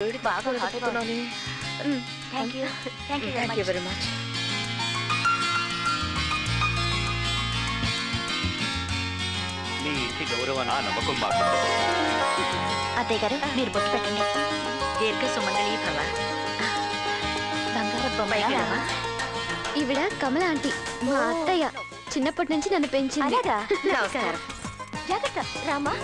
వేడి బాగా హాటుతున్నాను. Thank you very much. నీ ఇంటి గౌరవాన్ని నమ్మకం మాకు. అత్తయ్య గారు మీరు బొట్టు పెట్టండి. దీర్ఘ సుమంగళి భవ. బంగారం బొమ్మ. ఈవిడ కమల ఆంటీ, మా అత్తయ్య. చిన్నప్పటి నుంచి నన్ను పెంచింది. నమస్కారం. జాగ్రత్త రామా.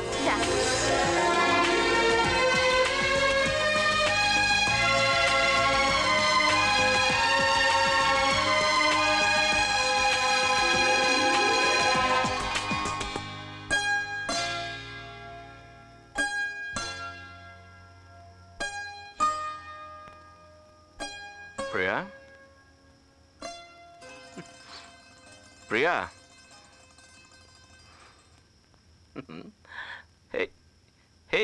ప్రియా, ప్రియా, హే హే,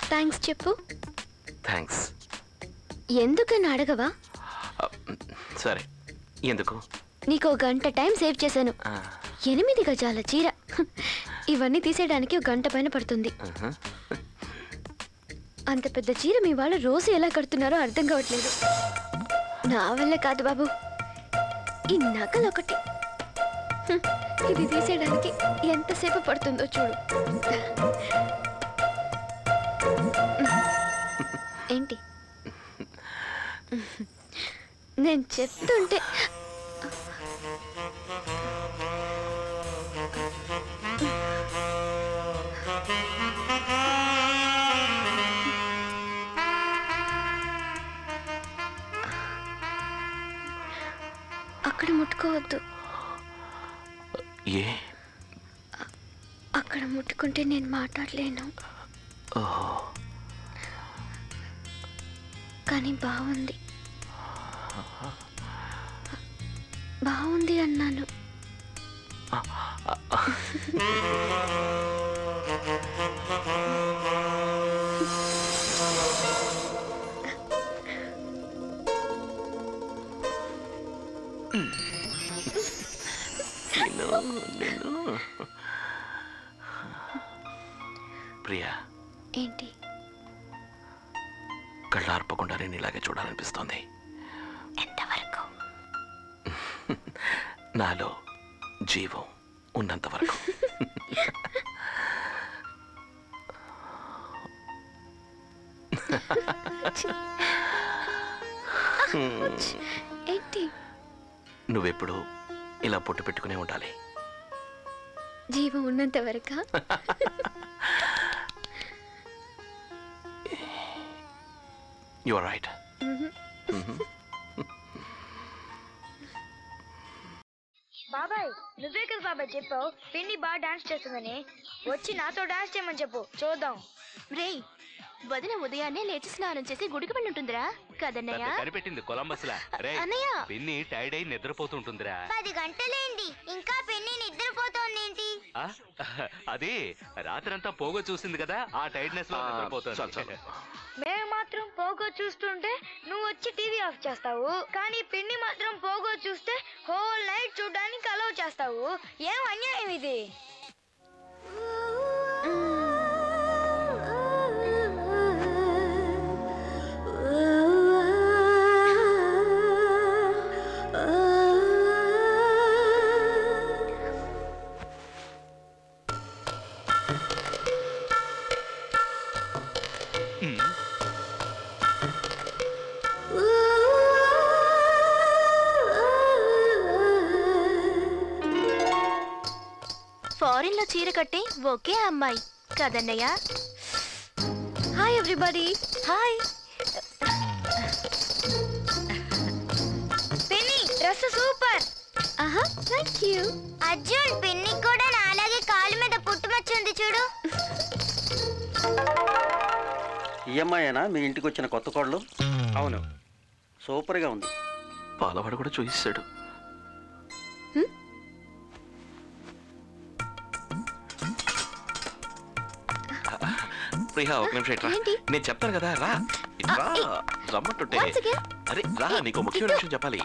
థ్యాంక్స్ చెప్పు. థ్యాంక్స్. ఎందుకని అడగవా? సరే, ఎందుకు? నీకు 1 గంట టైం సేవ్ చేశాను. 8 గజాల చీర. ఇవన్నీ తీసేయడానికి 1 గంట పైన పడుతుంది. అంత పెద్ద చీర మీ వాళ్ళు రోజు ఎలా కడుతున్నారో అర్థం కావట్లేదు. నా వల్ల కాదు బాబు. ఈ నగలు ఒకటి, ఇది తీసేయడానికి ఎంతసేపు పడుతుందో చూడు. ఏంటి నేను చెప్తుంటే అక్కడ ముట్టుకోవద్దు. ఏ? అక్కడ ముట్టుకుంటే నేను మాట్లాడలేను. కానీ బాగుంది, బాగుంది అన్నాను. ప్రియా, ఏంటి? కళ్ళార్పకుండా నేను ఇలాగే చూడాలనిపిస్తోంది. ఎంతవరకు? నాలో జీవం ఉన్నంత వరకు. ఏంటి? నువ్వెప్పుడు ఇలా పొట్టు పెట్టుకునే ఉండాలి. జీవం ఉన్నంత వరకా? You are right. బాబాయ్, నువ్వే కదా బాబాయ్ చెప్పావు పిన్ని బాగా డాన్స్ చేస్తుందని. వచ్చి నాతో డాన్స్ చేయమని చెప్పు, చూద్దాం. రేయ్, వదిన ఉదయాన్నే లేచి స్నానం చేసి గుడికి వెళ్ళి ఉంటుందిరా కదన్నయ్య. కనిపెట్టింది కొలంబస్ లా. అన్నయ్య, పిన్ని టైర్డ్ అయి నిద్రపోతుంటుందిరా. 10 గంటలేండి, ఇంకా పిన్ని నిద్రపోతోందేంటి? అది రాత్రంతా పోగో చూసింది కదా, ఆ టైర్డ్నెస్ లో నిద్రపోతుంది. మేము మాత్రం పోగో చూస్తుంటే నువ్వు వచ్చి టీవీ ఆఫ్ చేస్తావు, కానీ పిన్ని మాత్రం పోగో చూస్తే హోల్ నైట్ చూడడానికి అలౌ చేస్తావు. ఏం అన్యాయం ఇది? ఫారిన్ లో చీర కట్టి ఒకే అమ్మాయి కదన్నయ్య. Hi everybody. హాయ్. పిన్ని డ్రెస్ సూపర్. ఆహా, థ్యాంక్ యూ. అర్జున్, పిన్ని కూడా నాలాగే కాలు మీద పుట్టుమచ్చ ఉంది చూడు. ఈ అమ్మాయేనా మీ ఇంటికి వచ్చిన కొత్త కోడలు? అవును, సూపర్ గా ఉంది. పాలవాడు కూడా చూయిస్తాడు. ప్రియా, ఒక నిమిషం ఇట్రా. నేను చెప్తాను కదా, రా. రా రమ్మంటుంటే Once again. అరే రా నీకు ముఖ్యమైన విషయం చెప్పాలి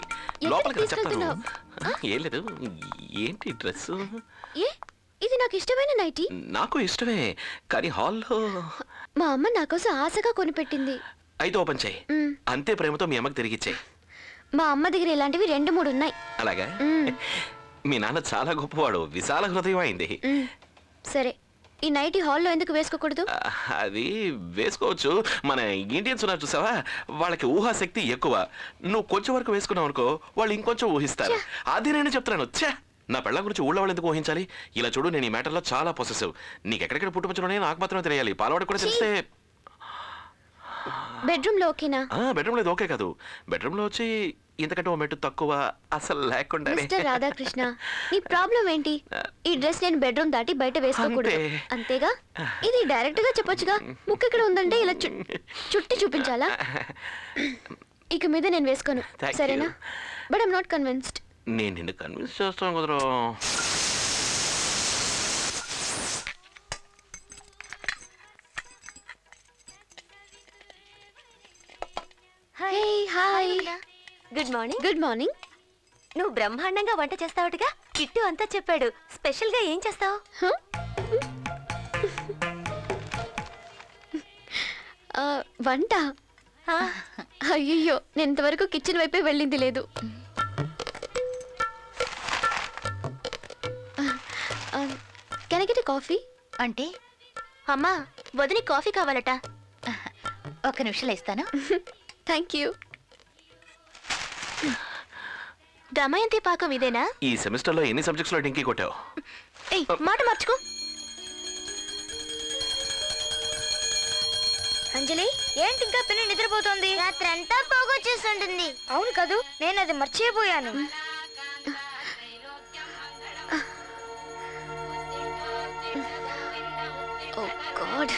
లోపలికి చెప్తాను ఏం లేదు ఏంటి డ్రెస్ ఏ ఇది నాకు ఇష్టమైన నైటీ. నాకు ఇష్టమే కానీ హాల్లో మా అమ్మ నా కోసం ఆశగా కొనిపెట్టింది. అయితే ఓపెన్ చేయి అంతే ప్రేమతో మీ అమ్మకి తిరిగిచ్చేయి. మా అమ్మ దగ్గర ఇలాంటివి 2-3 ఉన్నాయి. అలాగా మీ నాన్న చాలా గొప్పవాడు విశాల హృదయం అయింది. సరే ఈ నైటీ హాల్లో ఎందుకు వేసుకోకూడదు? అది వేసుకోవచ్చు మన ఇండియన్స్ ఉన్నారు చూసావా వాళ్ళకి ఊహాశక్తి ఎక్కువ. నువ్వు కొంచెం వరకు వేసుకున్నావు అనుకో వాళ్ళు ఇంకొంచెం ఊహిస్తారు. అది నేను చెప్తున్నాను ఛే నా పెళ్ళ గురించి ఊళ్ళో వాళ్ళు ఎందుకు ఊహించాలి. ఇలా చూడు నేను ఈ మ్యాటర్లో చాలా పొసెసివ్. నీకు ఎక్కడెక్కడ పుట్టుమచ్చునే నాకు మాత్రమే తెలియాలి. పాలవాడికి కూడా తెలిస్తే బెడ్రూమ్ లో ఓకేనా? బెడ్రూమ్ లో ఓకే కాదు బెడ్రూమ్ లో వచ్చి ఇంతకంటే ఓ మెట్టు తక్కువ అసలు లేకుండా. మిస్టర్ రాధాకృష్ణ నీ ప్రాబ్లం ఏంటి? ఈ డ్రెస్ నేను బెడ్రూమ్ దాటి బయట వేసుకోకూడదు అంతేగా? ఇది డైరెక్ట్ గా చెప్పొచ్చుగా. ముక్కు ఎక్కడ ఉందంటే ఇలా చుట్టి చూపించాలా? ఇక మీద నేను వేసుకోను సరేనా? But I'm not convinced. నేను నిన్ను కన్విన్స్ చేస్తాను కుదరు. Hi good morning. Good morning. నువ్వు బ్రహ్మాండంగా వంట చేస్తావుగా కిట్టు అంతా చెప్పాడు. స్పెషల్ గా ఏం చేస్తావు? వంట అయ్యో నేను ఇంతవరకు కిచెన్ వైపే వెళ్ళింది లేదు. Can I get a coffee? అంటే అమ్మా వదిలి కాఫీ కావాలట. ఒక నిమిషంలో ఇస్తాను. Thank you. దమయంతి పాకం ఇదేనా? ఈ సెమిస్టర్ లో ఎన్ని సబ్జెక్ట్స్ లో డింకి కొట్టావు? ఏయ్ మాట మార్చుకో. అంజలి ఏంటి ఇంకా పిన్ని నిద్రపోతుంది? రాత్రంతా పోగొచ్చేస్తుంటుంది. అవును కదూ నేను అది మర్చిపోయాను. ఓ గాడ్.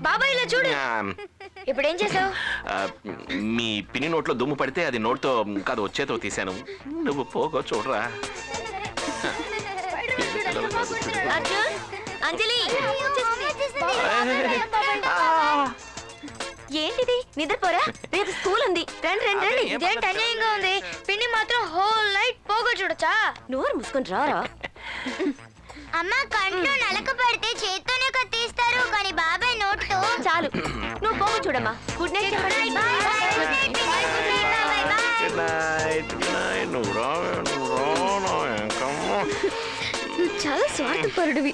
బాబాయ్ ఇలా చూడు. ఇప్పుడు ఏం చేసావు? మీ పిన్ని నోట్లో దుమ్ము పడితే అది నోట్తో కాదు వచ్చేతో తీశాను. నువ్వు పోగో చూడరా. అర్జున్ అంజలి ఏంటిది నిద్రపోరా? రేపు స్కూల్ ఉంది. రండి రండి రండి. ఇదేంటి అన్యాయంగా ఉంది? పిన్ని మాత్రం హోల్ నైట్ పోగో చూడొచ్చా? నోరు మూసుకొని రారా. అమ్మ కంట్లో నలక పడితే చేత్తోనే తీస్తారు కానీ బాబాయ్ నోట్తో. చాలు నువ్వు పోగు చూడమ్మా. గుడ్ నైట్ చెప్పండి. గుడ్ నైట్ నువ్వు చాలా స్వార్థపరుడివి.